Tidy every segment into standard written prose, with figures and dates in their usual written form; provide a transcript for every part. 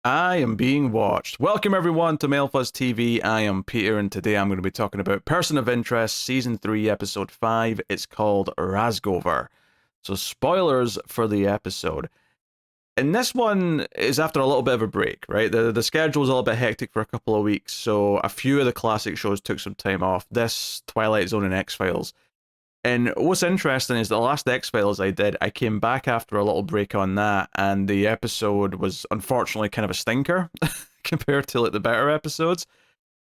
I am being watched. Welcome everyone to Male Fuzz TV. I am Peter, and today I'm going to be talking about Person of Interest, Season 3, Episode 5. It's called Razgovor. So spoilers for the episode. And this one is after a little bit of a break, right? The schedule was a little bit hectic for a couple of weeks, so a few of the classic shows took some time off. This, Twilight Zone, and X-Files. And what's interesting is the last X-Files I did, I came back after a little break on that, and the episode was unfortunately kind of a stinker compared to like the better episodes.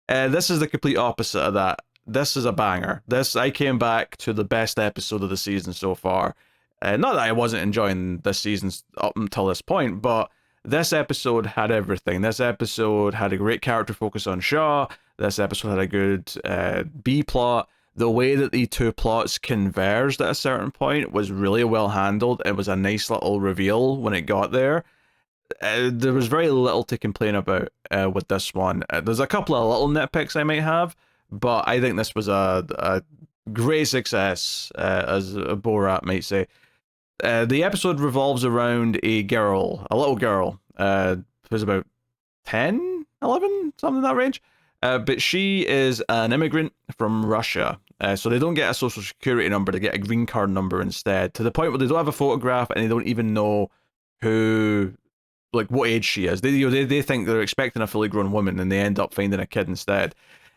This is the complete opposite of that. This is a banger. I came back to the best episode of the season so far. Not that I wasn't enjoying this season up until this point, but this episode had everything. This episode had a great character focus on Shaw. This episode had a good B plot. The way that the two plots converged at a certain point was really well handled. It was a nice little reveal when it got there. There was very little to complain about with this one. There's a couple of little nitpicks I might have, but I think this was a great success, as Borat might say. The episode revolves around a little girl, who's about 10, 11, something in that range. But she is an immigrant from Russia. So they don't get a social security number, they get a green card number instead, to the point where they don't have a photograph and they don't even know what age she is. They think they're expecting a fully grown woman and they end up finding a kid instead.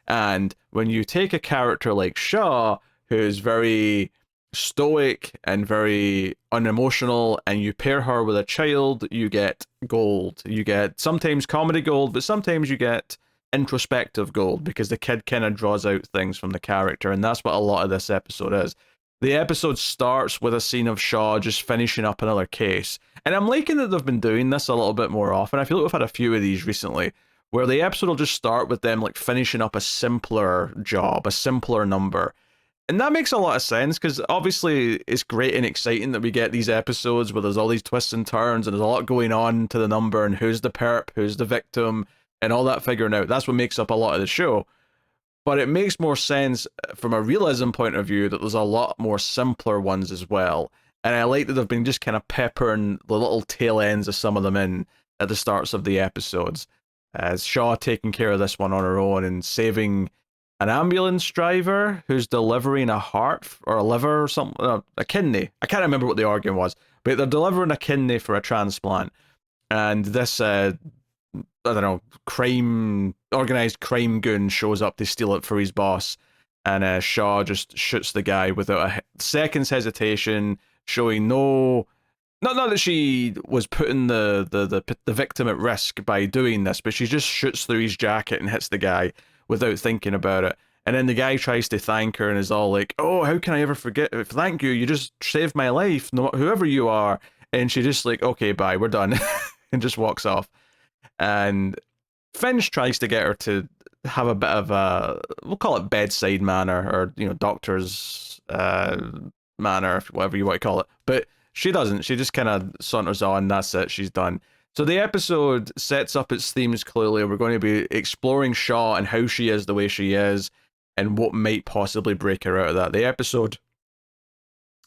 And when you take a character like Shaw, who's very stoic and very unemotional, and you pair her with a child, you get gold. You get sometimes comedy gold, but sometimes you get introspective gold, because the kid kind of draws out things from the character, and that's what a lot of this episode is. The episode starts with a scene of Shaw just finishing up another case, and I'm liking that they've been doing this a little bit more often. I feel like we've had a few of these recently, where the episode will just start with them like finishing up a simpler job, a simpler number. And that makes a lot of sense, because obviously it's great and exciting that we get these episodes where there's all these twists and turns and there's a lot going on to the number, and who's the perp, who's the victim, and all that figuring out. That's what makes up a lot of the show. But it makes more sense from a realism point of view that there's a lot more simpler ones as well. And I like that they've been just kind of peppering the little tail ends of some of them in at the starts of the episodes. As Shaw taking care of this one on her own and saving an ambulance driver who's delivering a heart or a liver or something, a kidney. I can't remember what the organ was, but they're delivering a kidney for a transplant. And this I don't know, organized crime goon shows up to steal it for his boss, and Shaw just shoots the guy without a second's hesitation, showing not that she was putting the victim at risk by doing this, but she just shoots through his jacket and hits the guy without thinking about it. And then the guy tries to thank her and is all like, "Oh, how can I ever forget? Thank you. You just saved my life, whoever you are." And she just like, "Okay, bye, we're done," and just walks off. And Finch tries to get her to have a bit of we'll call it bedside manner, or doctor's manner, whatever you want to call it. But she doesn't. She just kind of saunters on. That's it. She's done. So the episode sets up its themes clearly. We're going to be exploring Shaw and how she is the way she is, and what might possibly break her out of that. The episode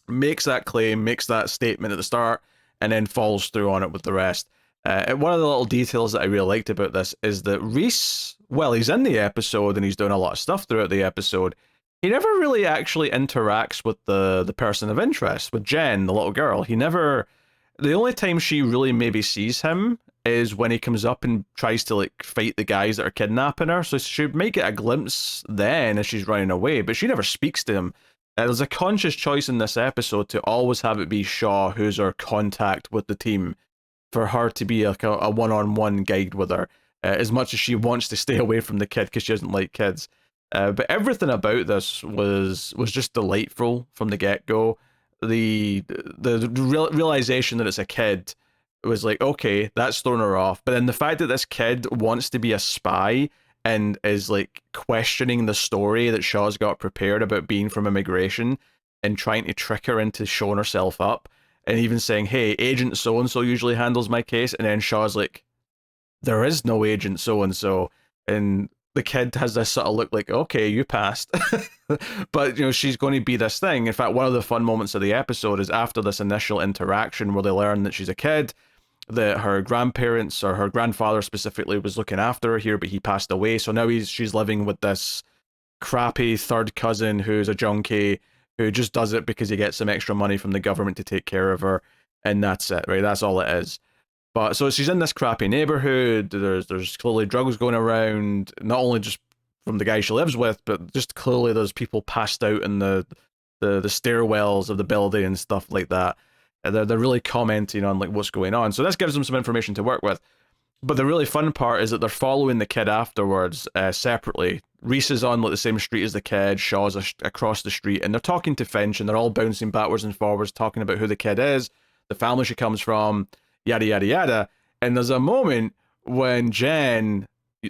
makes that claim, makes that statement at the start, and then follows through on it with the rest. One of the little details that I really liked about this is that Reese, well, he's in the episode and he's doing a lot of stuff throughout the episode. He never really actually interacts with the person of interest, with Jen, the little girl. The only time she really maybe sees him is when he comes up and tries to like fight the guys that are kidnapping her. So she might get a glimpse then as she's running away, but she never speaks to him. There's a conscious choice in this episode to always have it be Shaw who's our contact with the team, for her to be like a one-on-one guide with her, as much as she wants to stay away from the kid because she doesn't like kids. But everything about this was just delightful from the get-go. The realization that it's a kid was like, okay, that's thrown her off. But then the fact that this kid wants to be a spy and is like questioning the story that Shaw's got prepared about being from immigration and trying to trick her into showing herself up, and even saying, "Hey, Agent so-and-so usually handles my case," and then Shaw's like, "There is no Agent so-and-so," and the kid has this sort of look like, "Okay, you passed." But, she's going to be this thing. In fact, one of the fun moments of the episode is after this initial interaction where they learn that she's a kid, that her grandparents, or her grandfather specifically, was looking after her here, but he passed away. So now she's living with this crappy third cousin who's a junkie, who just does it because he gets some extra money from the government to take care of her, and that's it, right? That's all it is. But so she's in this crappy neighborhood. There's clearly drugs going around, not only just from the guy she lives with, but just clearly there's people passed out in the stairwells of the building and stuff like that. They're really commenting on like what's going on. So this gives them some information to work with. But the really fun part is that they're following the kid afterwards, separately. Reese is on like the same street as the kid, Shaw's across the street, and they're talking to Finch, and they're all bouncing backwards and forwards, talking about who the kid is, the family she comes from, yada yada yada. And there's a moment when Jen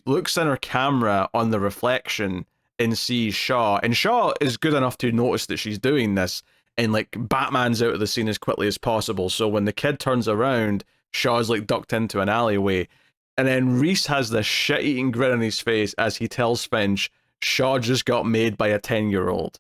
looks in her camera on the reflection and sees Shaw, and Shaw is good enough to notice that she's doing this, and like Batman's out of the scene as quickly as possible. So when the kid turns around, Shaw's like ducked into an alleyway. And then Reese has this shit-eating grin on his face as he tells Finch, Shaw just got made by a 10-year-old,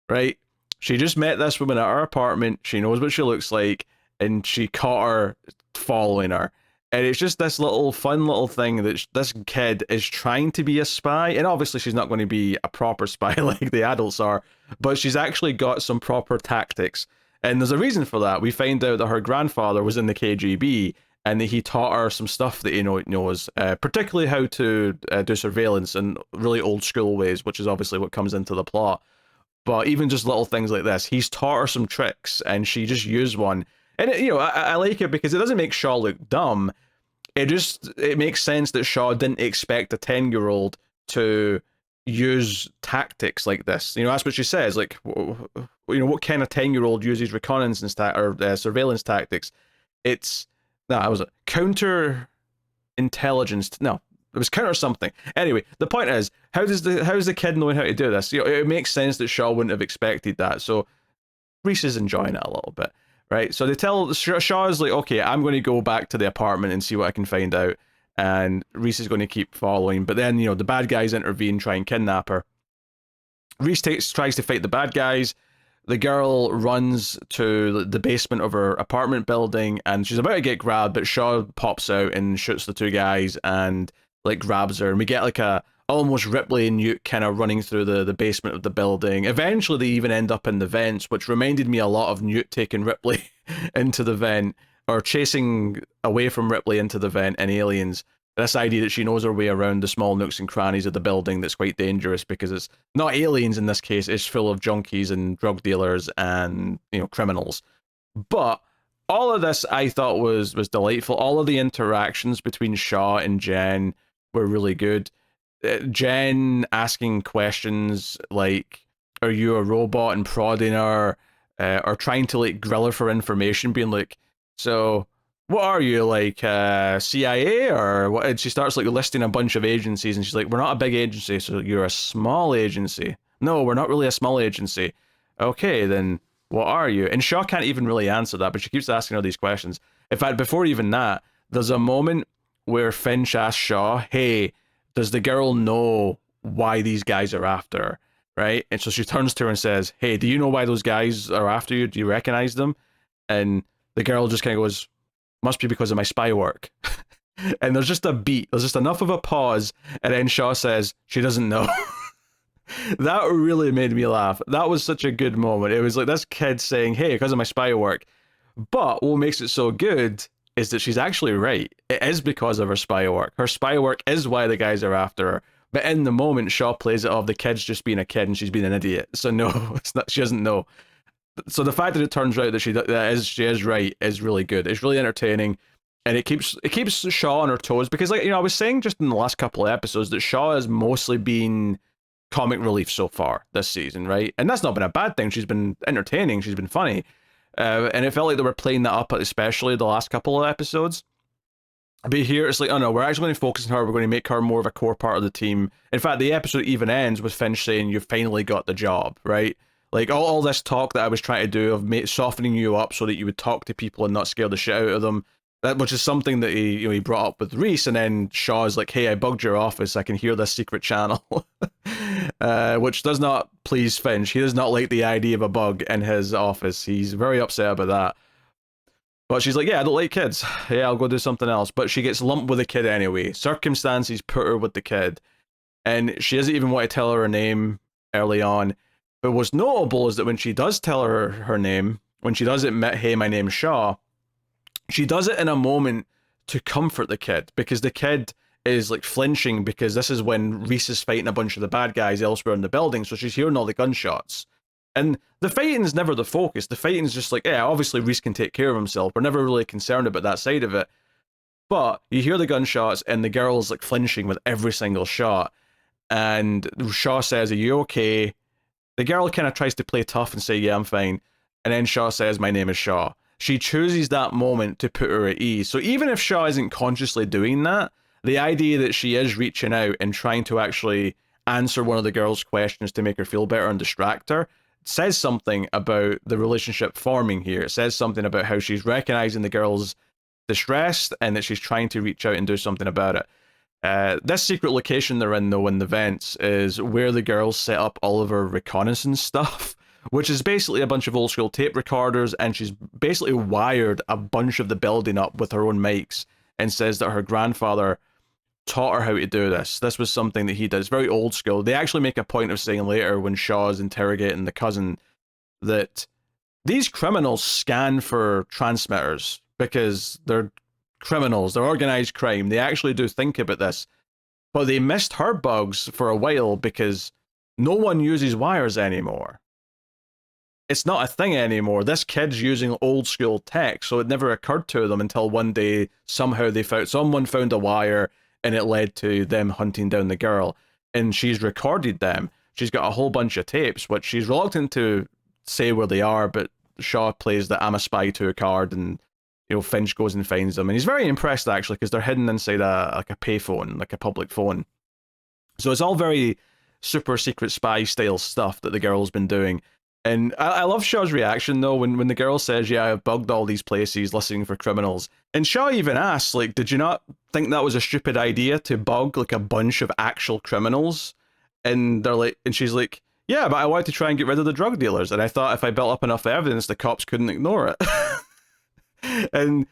right? She just met this woman at her apartment, she knows what she looks like, and she caught her following her. And it's just this little fun little thing that this kid is trying to be a spy, and obviously she's not going to be a proper spy like the adults are, but she's actually got some proper tactics. And there's a reason for that. We find out that her grandfather was in the KGB, and he taught her some stuff that he knows, particularly how to do surveillance in really old school ways, which is obviously what comes into the plot. But even just little things like this, he's taught her some tricks, and she just used one. And I like it because it doesn't make Shaw look dumb. It makes sense that Shaw didn't expect a 10-year-old to use tactics like this. That's what she says. Like, what kind of 10-year-old uses reconnaissance or surveillance tactics? It was a counter intelligence. No, it was counter something. Anyway, the point is, how's the kid knowing how to do this? It makes sense that Shaw wouldn't have expected that. So Reese is enjoying it a little bit, right? So they tell Shaw is like, okay, I'm going to go back to the apartment and see what I can find out, and Reese is going to keep following. But then the bad guys intervene, try and kidnap her. Reese tries to fight the bad guys. The girl runs to the basement of her apartment building, and she's about to get grabbed, but Shaw pops out and shoots the two guys and like grabs her, and we get like a almost Ripley and Newt kind of running through the basement of the building. Eventually they even end up in the vents, which reminded me a lot of Newt taking Ripley into the vent, or chasing away from Ripley into the vent in Aliens. This idea that she knows her way around the small nooks and crannies of the building that's quite dangerous, because it's not aliens in this case, it's full of junkies and drug dealers and criminals. But all of this I thought was delightful. All of the interactions between Shaw and Jen were really good. Jen asking questions like, are you a robot, and prodding her, or trying to like grill her for information, being like, so what are you, like CIA or what? And she starts like listing a bunch of agencies, and she's like, we're not a big agency, so you're a small agency. No, we're not really a small agency. Okay, then what are you? And Shaw can't even really answer that, but she keeps asking her these questions. In fact, before even that, there's a moment where Finch asks Shaw, hey, does the girl know why these guys are after her, right? And so she turns to her and says, hey, do you know why those guys are after you? Do you recognize them? And the girl just kind of goes, must be because of my spy work. And there's just a beat. There's just enough of a pause. And then Shaw says, she doesn't know. That really made me laugh. That was such a good moment. It was like this kid saying, hey, because of my spy work. But what makes it so good is that she's actually right. It is because of her spy work. Her spy work is why the guys are after her. But in the moment, Shaw plays it off, the kid's just being a kid and she's being an idiot. So no, it's not, she doesn't know. So the fact that it turns out that she is right is really good. It's really entertaining, and it keeps Shaw on her toes, because I was saying just in the last couple of episodes that Shaw has mostly been comic relief so far this season, right? And that's not been a bad thing. She's been entertaining, she's been funny, and it felt like they were playing that up, especially the last couple of episodes. But here it's like, oh no, we're actually going to focus on her. We're going to make her more of a core part of the team. In fact, the episode even ends with Finch saying, "You finally got the job," right? Like all this talk that I was trying to do of softening you up so that you would talk to people and not scare the shit out of them, which is something that he brought up with Reese, and then Shaw's like, hey, I bugged your office, I can hear this secret channel. Which does not please Finch. He does not like the idea of a bug in his office. He's very upset about that. But she's like, yeah, I don't like kids. Yeah, I'll go do something else. But she gets lumped with the kid anyway. Circumstances put her with the kid. And she doesn't even want to tell her name early on. But what's notable is that when she does tell her name, when she does admit, hey, my name's Shaw, she does it in a moment to comfort the kid, because the kid is like flinching, because this is when Reese is fighting a bunch of the bad guys elsewhere in the building, so she's hearing all the gunshots. And the fighting is never the focus. The fighting is just like, yeah, obviously Reese can take care of himself. We're never really concerned about that side of it. But you hear the gunshots, and the girl's like flinching with every single shot. And Shaw says, are you okay? The girl kind of tries to play tough and say, yeah, I'm fine. And then Shaw says, my name is Shaw. She chooses that moment to put her at ease. So even if Shaw isn't consciously doing that, the idea that she is reaching out and trying to actually answer one of the girl's questions to make her feel better and distract her says something about the relationship forming here. It says something about how she's recognizing the girl's distress and that she's trying to reach out and do something about it. This secret location they're in, though, in the vents, is where the girls set up all of her reconnaissance stuff, which is basically a bunch of old school tape recorders, and she's basically wired a bunch of the building up with her own mics, and says that her grandfather taught her how to do this. This was something that he did. It's very old school. They actually make a point of saying later, when Shaw's interrogating the cousin, that these criminals scan for transmitters because they're criminals, they're organized crime. They actually do think about this. But they missed her bugs for a while because no one uses wires anymore. It's not a thing anymore. This kid's using old school tech, so it never occurred to them until one day somehow someone found a wire, and it led to them hunting down the girl. And she's recorded them. She's got a whole bunch of tapes, which she's reluctant to say where they are, but Shaw plays the I'm a spy 2 card, and Finch goes and finds them. And he's very impressed, actually, because they're hidden inside a payphone, like a public phone. So it's all very super secret spy style stuff that the girl's been doing. And I love Shaw's reaction, though, when the girl says, yeah, I've bugged all these places listening for criminals. And Shaw even asks, like, did you not think that was a stupid idea to bug, like, a bunch of actual criminals? And they're like, and she's like, yeah, but I wanted to try and get rid of the drug dealers. And I thought if I built up enough evidence, the cops couldn't ignore it. And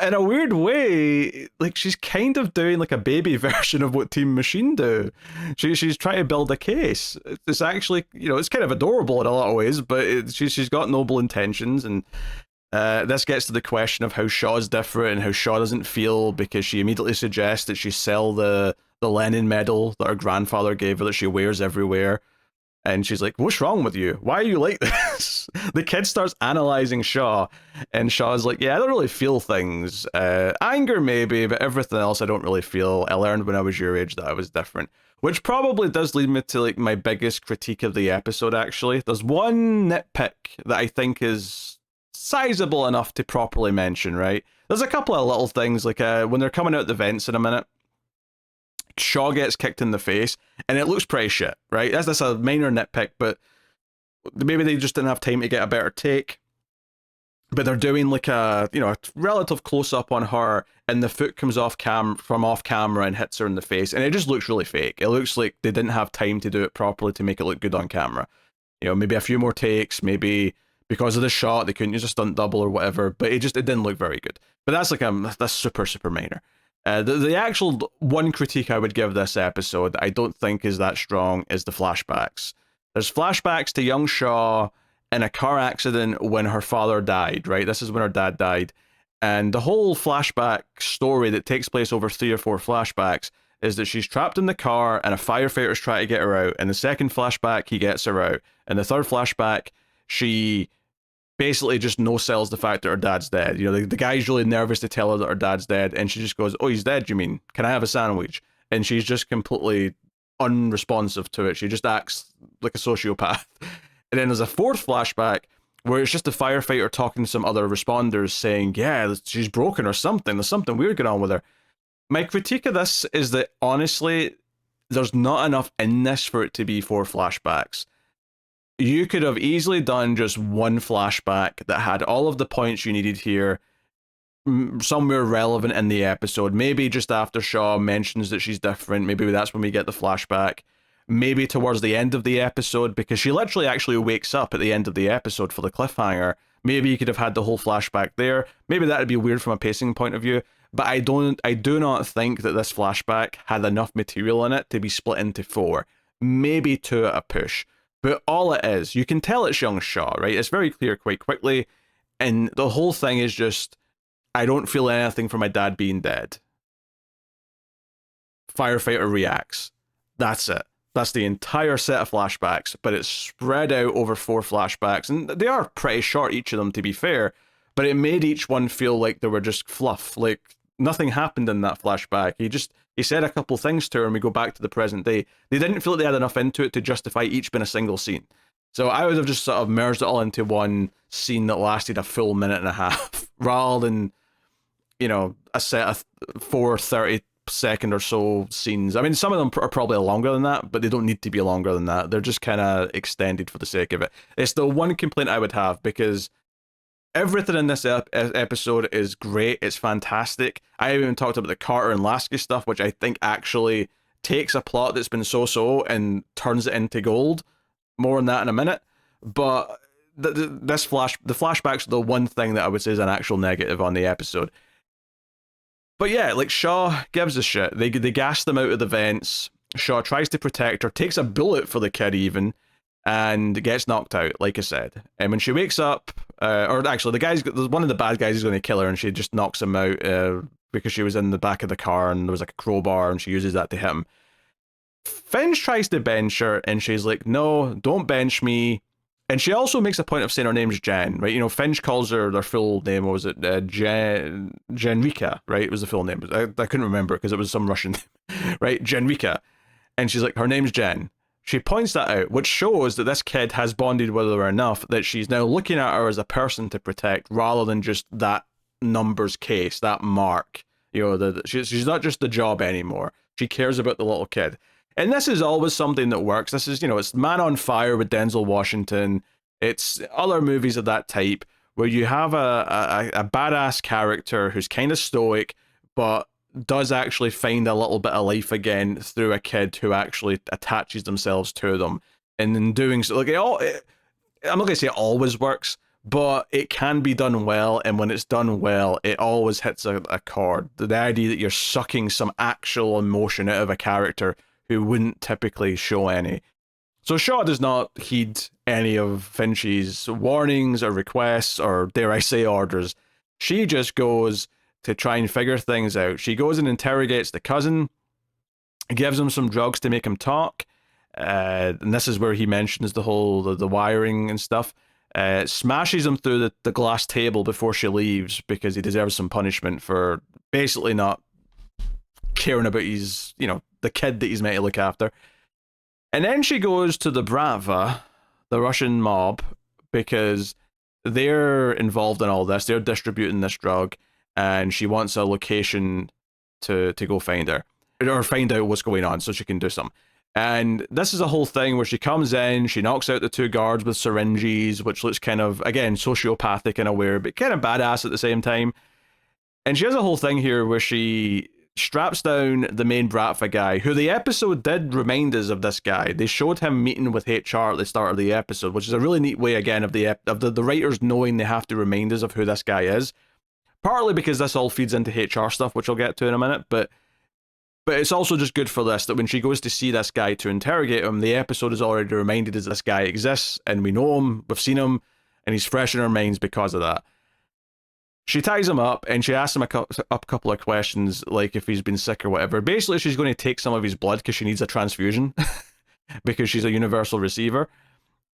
in a weird way, like, she's kind of doing like a baby version of what Team Machine do. She's trying to build a case. It's actually, it's kind of adorable in a lot of ways, but she's got noble intentions. And this gets to the question of how Shaw's different and how Shaw doesn't feel, because she immediately suggests that she sell the Lenin medal that her grandfather gave her that she wears everywhere. And she's like, what's wrong with you? Why are you like this? The kid starts analyzing Shaw, and Shaw's like, yeah, I don't really feel things. Anger maybe, but everything else I don't really feel. I learned when I was your age that I was different. Which probably does lead me to like my biggest critique of the episode, actually. There's one nitpick that I think is sizable enough to properly mention, right? There's a couple of little things, like when they're coming out the vents in a minute, Shaw gets kicked in the face, and it looks pretty shit, right? That's a minor nitpick, but maybe they just didn't have time to get a better take. But they're doing like a relative close up on her, and the foot comes off camera and hits her in the face, and it just looks really fake. It looks like they didn't have time to do it properly to make it look good on camera. Maybe a few more takes, maybe because of the shot they couldn't use a stunt double or whatever, but it didn't look very good. But that's super minor. The actual one critique I would give this episode that I don't think is that strong is the flashbacks. There's flashbacks to young Shaw in a car accident when her father died, right? This is when her dad died. And the whole flashback story that takes place over 3 or 4 flashbacks is that she's trapped in the car and a firefighter's trying to get her out. And the second flashback, he gets her out. And the third flashback, she basically just no-sells the fact that her dad's dead. The guy's really nervous to tell her that her dad's dead, and she just goes, oh, he's dead, you mean? Can I have a sandwich? And she's just completely unresponsive to it. She just acts like a sociopath. And then there's a fourth flashback where it's just a firefighter talking to some other responders saying, yeah, she's broken or something. There's something weird going on with her. My critique of this is that, honestly, there's not enough in this for it to be 4 flashbacks. You could have easily done just one flashback that had all of the points you needed here, somewhere relevant in the episode. Maybe just after Shaw mentions that she's different, maybe that's when we get the flashback. Maybe towards the end of the episode, because she literally actually wakes up at the end of the episode for the cliffhanger. Maybe you could have had the whole flashback there. Maybe that'd be weird from a pacing point of view. But I do not think that this flashback had enough material in it to be split into 4. Maybe 2 at a push. But all it is, you can tell it's young Shaw, right? It's very clear quite quickly. And the whole thing is just, I don't feel anything for my dad being dead. Firefighter reacts. That's it. That's the entire set of flashbacks, but it's spread out over 4 flashbacks, and they are pretty short, each of them, to be fair, but it made each one feel like they were just fluff, like nothing happened in that flashback. He said a couple things to her, and we go back to the present day. They didn't feel like they had enough into it to justify each being a single scene. So I would have just sort of merged it all into one scene that lasted a full minute and a half, rather than, a set of 4 30-second or so scenes. I mean, some of them are probably longer than that, but they don't need to be longer than that. They're just kind of extended for the sake of it. It's the one complaint I would have, because everything in this episode is great. It's fantastic. I haven't even talked about the Carter and Lasky stuff, which I think actually takes a plot that's been so-so and turns it into gold. More on that in a minute. But the flashbacks are the one thing that I would say is an actual negative on the episode. But yeah, like, Shaw gives a shit. They gas them out of the vents. Shaw tries to protect her, takes a bullet for the kid even, and gets knocked out, like I said. And when she wakes up, or actually, one of the bad guys is going to kill her, and she just knocks him out because she was in the back of the car, and there was like a crowbar, and she uses that to hit him. Finch tries to bench her, and she's like, no, don't bench me. And she also makes a point of saying her name's Jen, right? Finch calls her their full name. What was it? Jenrika, right? It was the full name. I couldn't remember because it was some Russian name, right? Jenrika. And she's like, her name's Jen. She points that out, which shows that this kid has bonded with her enough that she's now looking at her as a person to protect rather than just that numbers case, that mark. She's not just the job anymore. She cares about the little kid. And this is always something that works. This is, it's Man on Fire with Denzel Washington. It's other movies of that type where you have a badass character who's kind of stoic, but does actually find a little bit of life again through a kid who actually attaches themselves to them. And in doing so, I'm not going to say it always works, but it can be done well. And when it's done well, it always hits a chord. The idea that you're sucking some actual emotion out of a character who wouldn't typically show any. So Shaw does not heed any of Finch's warnings or requests or, dare I say, orders. She just goes to try and figure things out. She goes and interrogates the cousin, gives him some drugs to make him talk, and this is where he mentions the whole the wiring and stuff. Smashes him through the glass table before she leaves because he deserves some punishment for basically not caring about his, the kid that he's meant to look after. And then she goes to the Bratva, the Russian mob, because they're involved in all this. They're distributing this drug, and she wants a location to go find her, or find out what's going on so she can do something. And this is a whole thing where she comes in, she knocks out the 2 guards with syringes, which looks kind of, again, sociopathic and aware, but kind of badass at the same time. And she has a whole thing here where she straps down the main Bratva guy, who the episode did remind us of this guy. They showed him meeting with HR at the start of the episode, which is a really neat way, again, of the writers knowing they have to remind us of who this guy is. Partly because this all feeds into HR stuff, which I'll get to in a minute, but it's also just good for this, that when she goes to see this guy to interrogate him, the episode has already reminded us this guy exists, and we know him, we've seen him, and he's fresh in our minds because of that. She ties him up, and she asks him a couple of questions, like if he's been sick or whatever. Basically, she's going to take some of his blood because she needs a transfusion, because she's a universal receiver.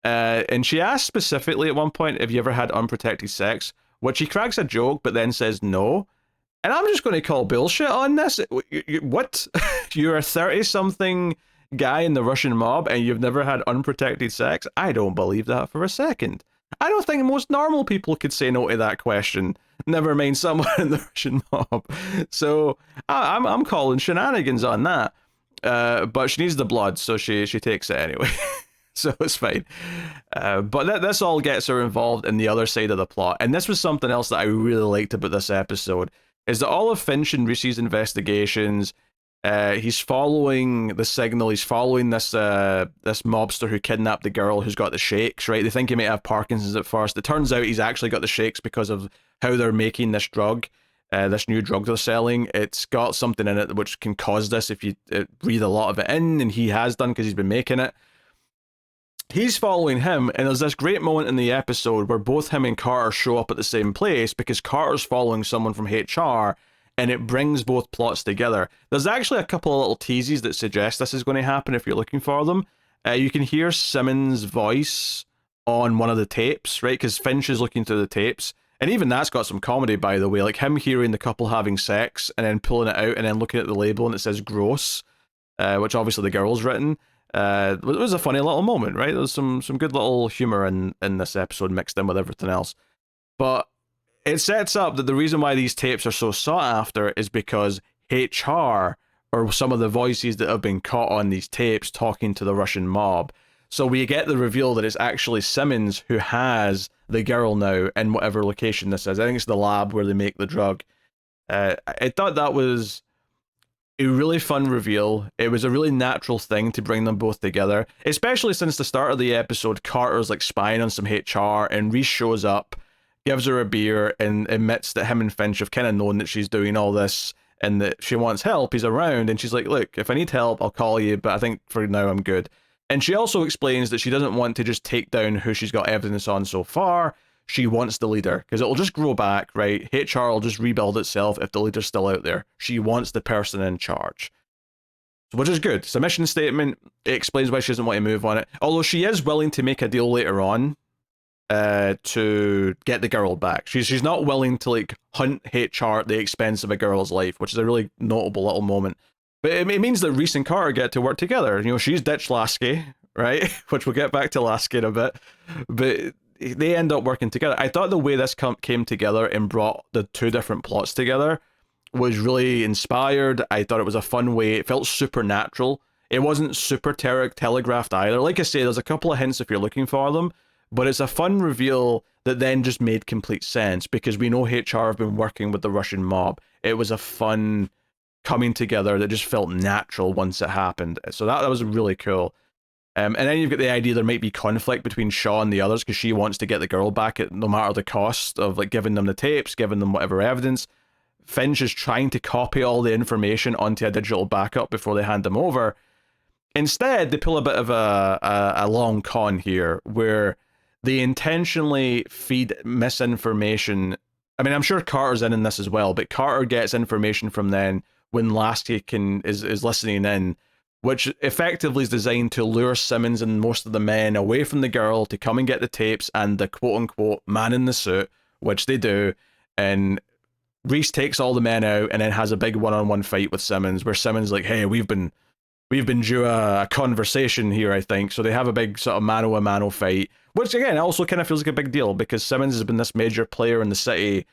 And she asks specifically at one point, have you ever had unprotected sex? Which he cracks a joke, but then says no. And I'm just going to call bullshit on this. What? You're a 30-something guy in the Russian mob, and you've never had unprotected sex? I don't believe that for a second. I don't think most normal people could say no to that question. Never mind someone in the Russian mob. So I'm calling shenanigans on that. But she needs the blood, so she takes it anyway. So it's fine. But this all gets her involved in the other side of the plot. And this was something else that I really liked about this episode, is that all of Finch and Reese's investigations, He's following the signal. He's following this mobster who kidnapped the girl who's got the shakes, right? They think he might have Parkinson's at first. It turns out he's actually got the shakes because of how they're making this drug, this new drug they're selling. It's got something in it which can cause this if you breathe a lot of it in, and he has done because he's been making it. He's following him, and there's this great moment in the episode where both him and Carter show up at the same place because Carter's following someone from HR, and it brings both plots together. There's actually a couple of little teases that suggest this is going to happen if you're looking for them. You can hear Simmons' voice on one of the tapes, right? Because Finch is looking through the tapes, and even that's got some comedy, by the way, like him hearing the couple having sex and then pulling it out and then looking at the label and it says gross, which obviously the girl's written. It was a funny little moment, right? There's some good little humor in this episode mixed in with everything else. But it sets up that the reason why these tapes are so sought after is because HR or some of the voices that have been caught on these tapes talking to the Russian mob. So we get the reveal that it's actually Simmons who has the girl now in whatever location this is. I think it's the lab where they make the drug. I thought that was a really fun reveal. It was a really natural thing to bring them both together, especially since the start of the episode, Carter's like spying on some HR and Reese shows up, gives her a beer and admits that him and Finch have kind of known that she's doing all this and that she wants help. He's around and she's like, look, if I need help, I'll call you, but I think for now I'm good. And she also explains that she doesn't want to just take down who she's got evidence on so far. She wants the leader because it'll just grow back, right? HR will just rebuild itself if the leader's still out there. She wants the person in charge, which is good. It's a mission statement. It explains why she doesn't want to move on it. Although she is willing to make a deal later on to get the girl back. She's not willing to like hunt HR at the expense of a girl's life, which is a really notable little moment. But it means that Reese and Carter get to work together. You know, she's ditched Lasky, right? Which we'll get back to Lasky in a bit. But they end up working together. I thought the way this came together and brought the two different plots together was really inspired. I thought it was a fun way. It felt supernatural. It wasn't super telegraphed either. Like I say, there's a couple of hints if you're looking for them, but it's a fun reveal that then just made complete sense because we know HR have been working with the Russian mob. It was a fun coming together that just felt natural once it happened. So that was really cool. And then you've got the idea there might be conflict between Shaw and the others because she wants to get the girl back at no matter the cost of like giving them the tapes, giving them whatever evidence. Finch is trying to copy all the information onto a digital backup before they hand them over. Instead, they pull a bit of a long con here where they intentionally feed misinformation. I mean, I'm sure Carter's in this as well, but Carter gets information from then when Lasky is listening in, which effectively is designed to lure Simmons and most of the men away from the girl to come and get the tapes and the quote-unquote man in the suit, which they do, and Reese takes all the men out and then has a big one-on-one fight with Simmons, where Simmons is like, hey, we've been due a conversation here, I think, so they have a big sort of mano-a-mano fight, which again also kind of feels like a big deal, because Simmons has been this major player in the city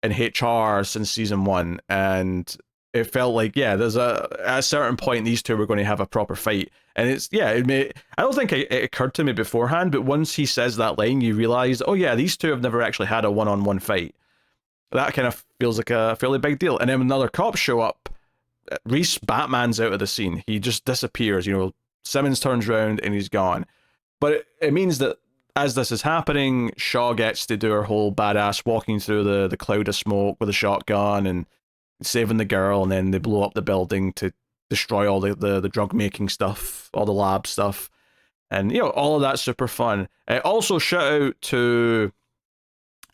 in HR since season 1, and it felt like, yeah, there's at a certain point these two were going to have a proper fight. And it's, yeah, I don't think it occurred to me beforehand, but once he says that line, you realize, oh yeah, these two have never actually had a one-on-one fight. That kind of feels like a fairly big deal. And then when another cops show up, Reese Batman's out of the scene. He just disappears, you know, Simmons turns around and he's gone. But it means that as this is happening, Shaw gets to do her whole badass walking through the cloud of smoke with a shotgun and saving the girl, and then they blow up the building to destroy all the drug making stuff, all the lab stuff, and you know, all of that's super fun. Also, shout out to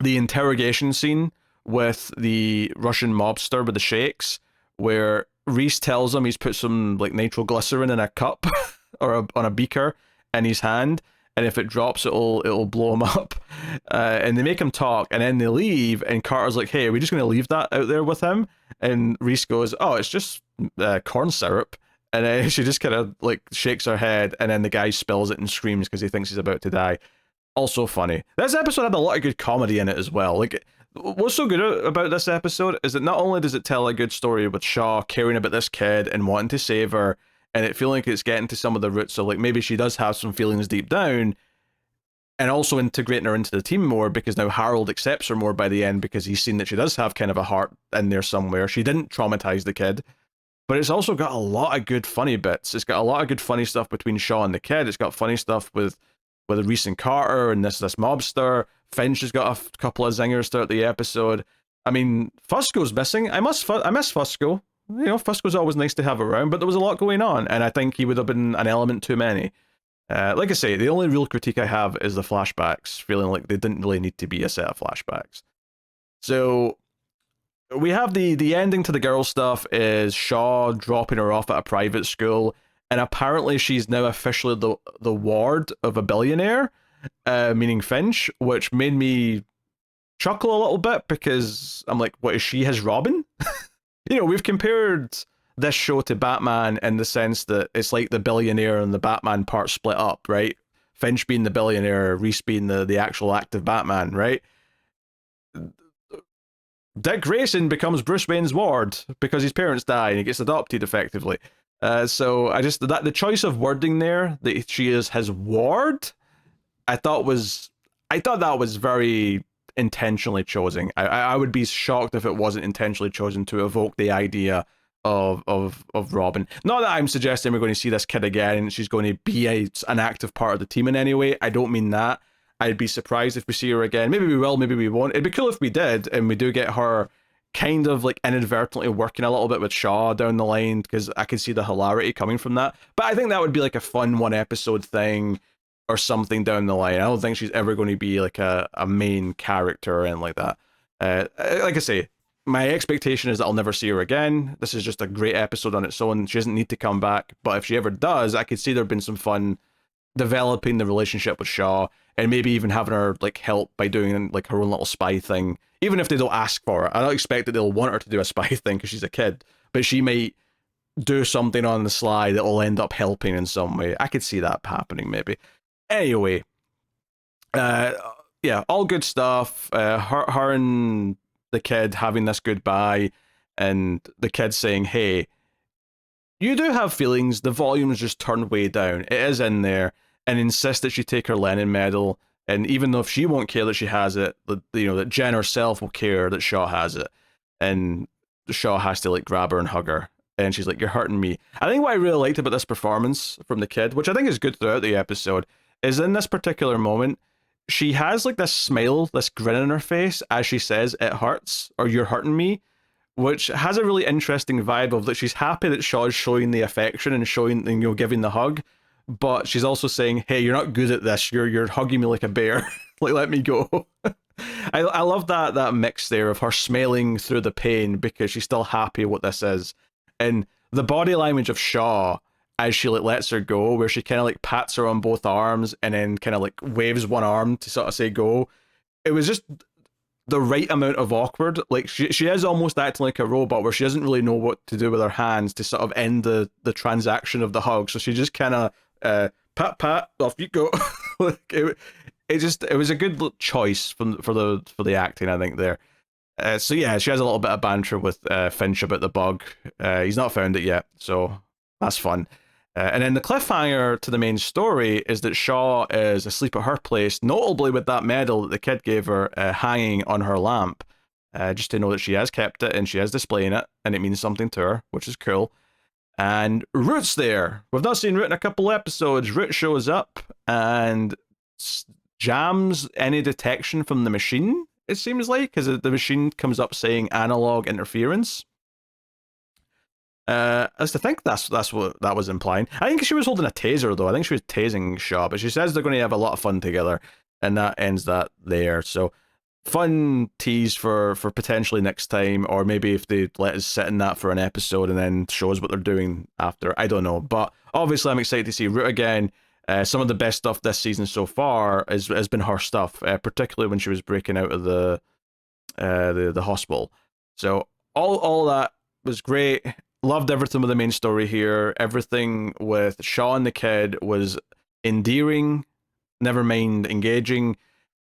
the interrogation scene with the Russian mobster with the shakes, where Reese tells him he's put some like nitroglycerin in a cup or on a beaker in his hand, and if it drops, it'll blow him up. And they make him talk, and then they leave, and Carter's like, hey, are we just going to leave that out there with him? And Reese goes, oh, it's just corn syrup. And then she just kind of like shakes her head, and then the guy spills it and screams because he thinks he's about to die. Also funny. This episode had a lot of good comedy in it as well. Like, what's so good about this episode is that not only does it tell a good story with Shaw caring about this kid and wanting to save her, and it feeling like it's getting to some of the roots of like maybe she does have some feelings deep down, and also integrating her into the team more because now Harold accepts her more by the end because he's seen that she does have kind of a heart in there somewhere. She didn't traumatize the kid. but it's also got a lot of good funny bits. It's got a lot of good funny stuff between Shaw and the kid. It's got funny stuff with Reese and Carter and this mobster. Finch has got a couple of zingers throughout the episode. I mean, Fusco's missing. I miss Fusco. You know, Fusco's always nice to have around, but there was a lot going on, and I think he would have been an element too many. Like I say, the only real critique I have is the flashbacks, feeling like they didn't really need to be a set of flashbacks. So we have the ending to the girl stuff is Shaw dropping her off at a private school, and apparently she's now officially the ward of a billionaire, meaning Finch, which made me chuckle a little bit because I'm like, what is she, his Robin? You know, we've compared this show to Batman in the sense that it's like the billionaire and the Batman part split up, right? Finch being the billionaire, Reese being the actual active Batman, right? Dick Grayson becomes Bruce Wayne's ward because his parents die and he gets adopted effectively. So I just, that the choice of wording there, that she is his ward, I thought that was very intentionally chosen. I would be shocked if it wasn't intentionally chosen to evoke the idea of Robin. Not that I'm suggesting we're going to see this kid again and she's going to be an active part of the team in any way. I don't mean that. I'd be surprised if we see her again. Maybe we will, maybe we won't. It'd be cool if we did, and we do get her kind of like inadvertently working a little bit with Shaw down the line, because I could see the hilarity coming from that. But I think that would be like a fun one episode thing or something down the line. I don't think she's ever going to be like a main character or anything like that. Like I say, my expectation is that I'll never see her again. This is just a great episode on its own. She doesn't need to come back, but if she ever does, I could see there been some fun developing the relationship with Shaw, and maybe even having her like help by doing like her own little spy thing, even if they don't ask for it. I don't expect that they'll want her to do a spy thing because she's a kid, but she might do something on the sly that will end up helping in some way. I could see that happening maybe. Anyway, yeah, all good stuff. Her and the kid having this goodbye, and the kid saying, hey, you do have feelings, the volume's just turned way down. It is in there, and insist that she take her Lenin medal, and even though if she won't care that she has it, that Jen herself will care that Shaw has it, and Shaw has to like grab her and hug her, and she's like, you're hurting me. I think what I really liked about this performance from the kid, which I think is good throughout the episode, is in this particular moment, she has like this smile, this grin on her face as she says, it hurts, or you're hurting me, which has a really interesting vibe of that she's happy that Shaw's showing the affection and showing, giving the hug, but she's also saying, hey, you're not good at this, you're hugging me like a bear, like let me go. I love that mix there of her smiling through the pain because she's still happy what this is, and the body language of Shaw as she like lets her go, where she kind of like pats her on both arms and then kind of like waves one arm to sort of say go. It was just the right amount of awkward. Like she is almost acting like a robot where she doesn't really know what to do with her hands to sort of end the transaction of the hug. So she just kind of pat, off you go. Like it was a good choice for the acting, I think there. So yeah, she has a little bit of banter with Finch about the bug. He's not found it yet, so that's fun. And then the cliffhanger to the main story is that Shaw is asleep at her place, notably with that medal that the kid gave her hanging on her lamp, just to know that she has kept it and she is displaying it, and it means something to her, which is cool. And Root's there. We've not seen Root in a couple episodes. Root shows up and jams any detection from the machine, it seems like, because the machine comes up saying analog interference. As to think that's what that was implying. I think she was holding a taser though. I think she was tasing Shaw, but she says they're going to have a lot of fun together, and that ends that there. So fun tease for potentially next time, or maybe if they let us sit in that for an episode and then show us what they're doing after. I don't know, but obviously I'm excited to see Root again. Some of the best stuff this season so far has been her stuff, particularly when she was breaking out of the hospital. So all that was great. Loved everything with the main story here. Everything with Shaw and the kid was endearing, never mind engaging,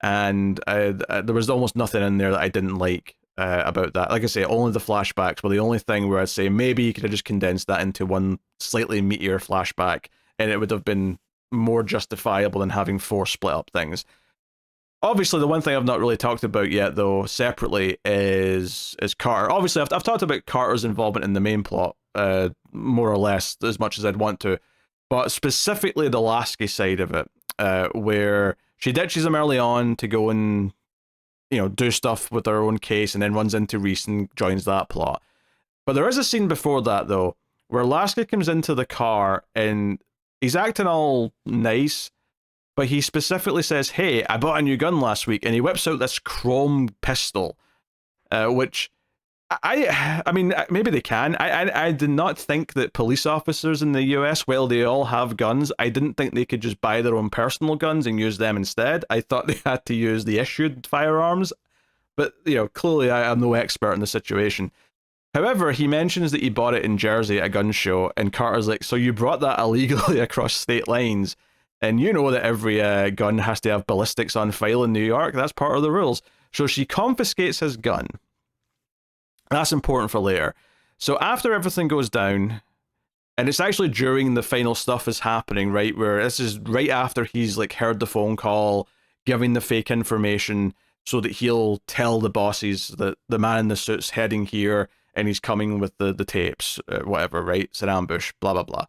and there was almost nothing in there that I didn't like about that. Like I say, only the flashbacks were the only thing where I'd say maybe you could have just condensed that into one slightly meatier flashback, and it would have been more justifiable than having 4 split up things. Obviously, the one thing I've not really talked about yet, though, separately, is Carter. Obviously, I've talked about Carter's involvement in the main plot more or less as much as I'd want to, but specifically the Lasky side of it, where she ditches him early on to go and do stuff with her own case, and then runs into Reese and joins that plot. But there is a scene before that though, where Lasky comes into the car and he's acting all nice, but he specifically says, "Hey, I bought a new gun last week," and he whips out this chrome pistol, which I mean, maybe they can. I did not think that police officers in the US, while they all have guns, I didn't think they could just buy their own personal guns and use them instead. I thought they had to use the issued firearms, but clearly I am no expert in the situation. However, he mentions that he bought it in Jersey at a gun show, and Carter's like, "So you brought that illegally across state lines? And you know that every gun has to have ballistics on file in New York. That's part of the rules." So she confiscates his gun. That's important for later. So after everything goes down, and it's actually during the final stuff is happening, right? Where this is right after he's like heard the phone call, giving the fake information so that he'll tell the bosses that the man in the suit's heading here and he's coming with the tapes, whatever, right? It's an ambush, blah, blah, blah.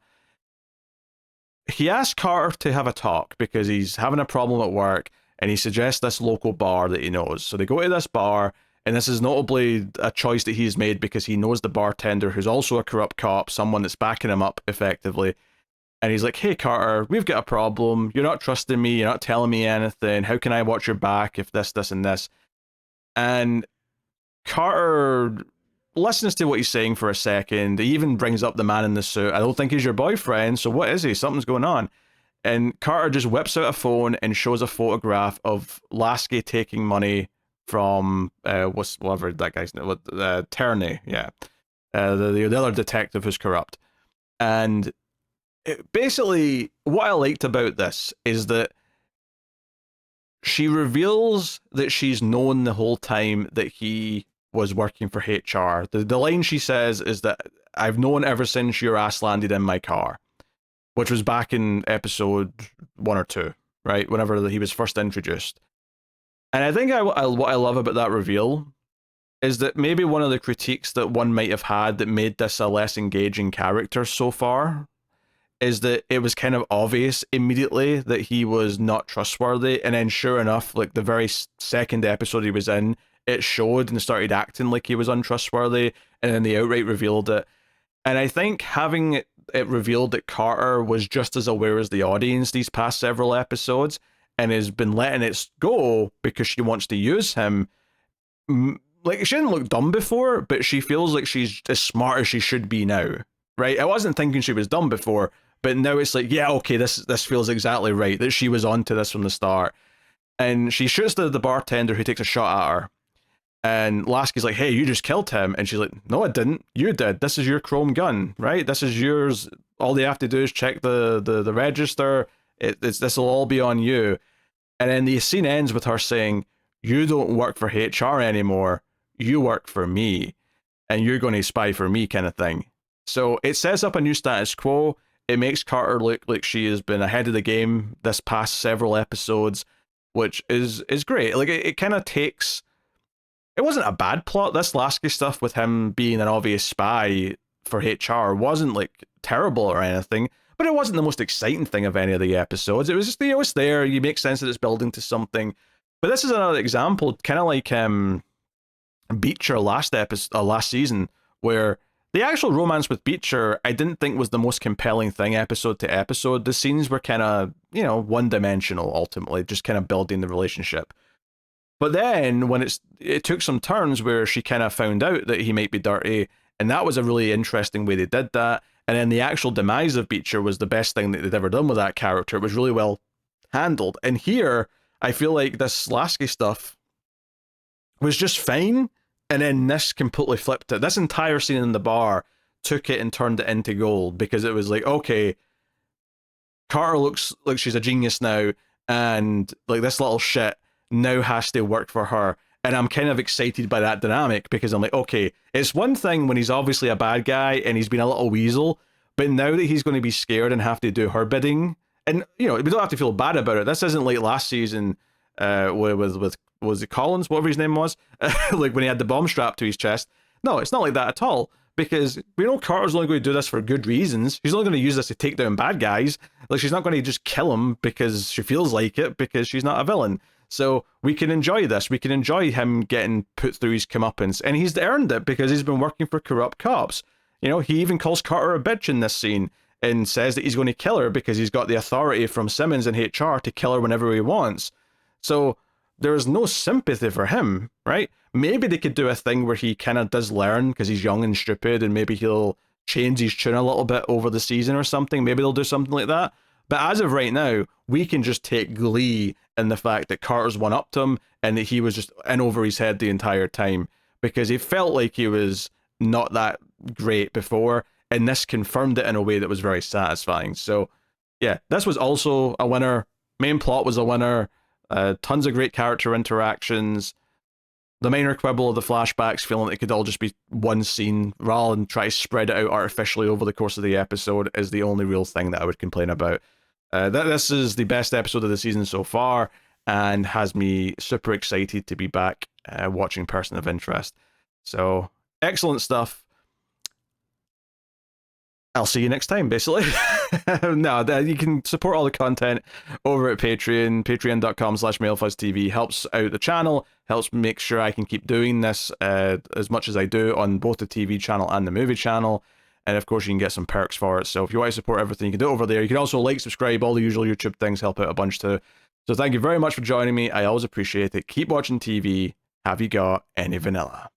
He asks Carter to have a talk because he's having a problem at work, and he suggests this local bar that he knows. So they go to this bar, and this is notably a choice that he's made because he knows the bartender, who's also a corrupt cop, someone that's backing him up effectively. And he's like, "Hey Carter, we've got a problem. You're not trusting me. You're not telling me anything. How can I watch your back if this, and this?" And Carter listens to what he's saying for a second. He even brings up the man in the suit. "I don't think he's your boyfriend, so what is he? Something's going on." And Carter just whips out a phone and shows a photograph of Lasky taking money from whatever that guy's name, Turney, yeah, the other detective who's corrupt. And basically, what I liked about this is that she reveals that she's known the whole time that he was working for HR. The line she says is that, "I've known ever since your ass landed in my car," which was back in episode 1 or 2, right? Whenever he was first introduced. And I think what I love about that reveal is that maybe one of the critiques that one might have had that made this a less engaging character so far is that it was kind of obvious immediately that he was not trustworthy, and then sure enough, like the very second episode he was in, it showed and started acting like he was untrustworthy, and then they outright revealed it. And I think having it revealed that Carter was just as aware as the audience these past several episodes, and has been letting it go because she wants to use him. Like, she didn't look dumb before, but she feels like she's as smart as she should be now, right? I wasn't thinking she was dumb before, but now it's like, yeah, okay, this feels exactly right, that she was onto this from the start. And she shoots the bartender, who takes a shot at her. And Lasky's like, "Hey, you just killed him." And she's like, "No, I didn't. You did. This is your chrome gun, right? This is yours. All they have to do is check the register. This will all be on you." And then the scene ends with her saying, "You don't work for HR anymore. You work for me. And you're going to spy for me," kind of thing. So it sets up a new status quo. It makes Carter look like she has been ahead of the game this past several episodes, which is great. Like, it kind of takes... It wasn't a bad plot. This Lasky stuff with him being an obvious spy for HR wasn't like terrible or anything, but it wasn't the most exciting thing of any of the episodes. It was just, it's there. You make sense that it's building to something. But this is another example, kind of like Beecher last season, where the actual romance with Beecher I didn't think was the most compelling thing episode to episode. The scenes were kind of, one-dimensional ultimately, just kind of building the relationship. But then when it took some turns where she kind of found out that he might be dirty, and that was a really interesting way they did that. And then the actual demise of Beecher was the best thing that they'd ever done with that character. It was really well handled. And here, I feel like this Lasky stuff was just fine, and then this completely flipped it. This entire scene in the bar took it and turned it into gold, because it was like, okay, Carter looks like she's a genius now, and like this little shit now has to work for her. And I'm kind of excited by that dynamic, because I'm like, okay, it's one thing when he's obviously a bad guy and he's been a little weasel, but now that he's going to be scared and have to do her bidding, and we don't have to feel bad about it. This isn't like last season with was it Collins, whatever his name was, like when he had the bomb strapped to his chest. No, it's not like that at all. because we know Carter's only going to do this for good reasons. She's only going to use this to take down bad guys. Like, she's not going to just kill him because she feels like it, because she's not a villain. So we can enjoy this. We can enjoy him getting put through his comeuppance, and he's earned it because he's been working for corrupt cops. You know, he even calls Carter a bitch in this scene and says that he's going to kill her because he's got the authority from Simmons and HR to kill her whenever he wants. So there's no sympathy for him, right? Maybe they could do a thing where he kind of does learn because he's young and stupid, and maybe he'll change his tune a little bit over the season or something. Maybe they'll do something like that. But as of right now, we can just take glee in the fact that Carter's one-upped him and that he was just in over his head the entire time, because he felt like he was not that great before, and this confirmed it in a way that was very satisfying. So yeah, this was also a winner. Main plot was a winner. Tons of great character interactions. The minor quibble of the flashbacks, feeling it could all just be one scene rather than try to spread it out artificially over the course of the episode, is the only real thing that I would complain about. This is the best episode of the season so far, and has me super excited to be back watching Person of Interest. So, excellent stuff. I'll see you next time, basically. No, you can support all the content over at Patreon. Patreon.com/MailFuzzTV helps out the channel, helps make sure I can keep doing this as much as I do on both the TV channel and the movie channel. And of course, you can get some perks for it. So if you want to support everything, you can do it over there. You can also like, subscribe, all the usual YouTube things help out a bunch too. So thank you very much for joining me. I always appreciate it. Keep watching TV. Have you got any vanilla?